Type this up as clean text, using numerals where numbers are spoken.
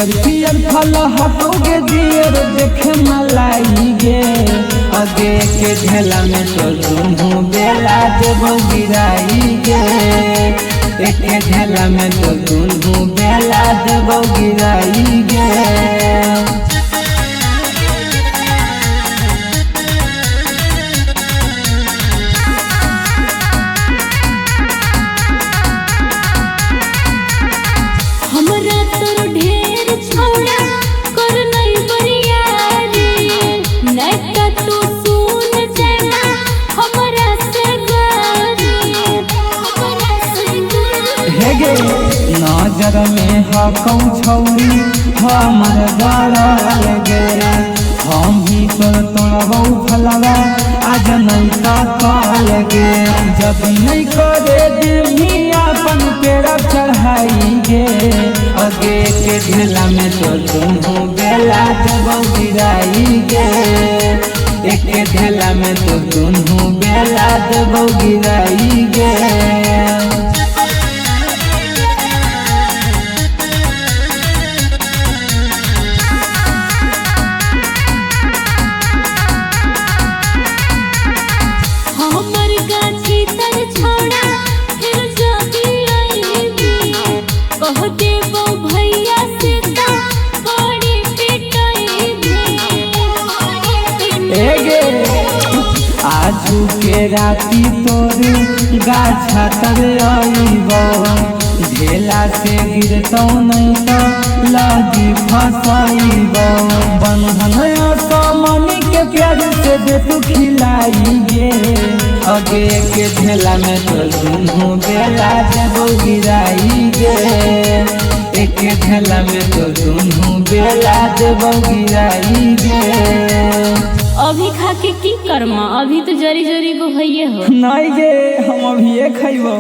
पियर पियर फल हटोगे दियर देखे मलाई गे अगे के ढेला में तो तुम बेला देबो गिराई गे एक ढेला में तो तुम बेला देबो गिराई गे। नजर में हकौ छौरी हमर गड़ल गे हम भी तोड़बौ फलवा आज नहीं तकल गे जब नहीं करे देवी अपन पेड़ चढ़ाई गे अगे के ढेला में तो तुम बेला देबौ गिराई गे एक ढेला में तो तुम बेला देबौ गिराई गे। आजू के राती तोर गाछा तरे आईबो ढेला से गिरतौ नहीं तो लगी फसाईबो बंधन सामनी के प्यार से दे तू खिलाई गे अगे के ढेला में तो तुम बेला देबो गिराई गे एक ढेला में तो तुम बेला देबो गिराई गे। अभी खा के की कर्मा अभी तो जरी जरी को भइये हो नहीं गे हम अभी खइबो।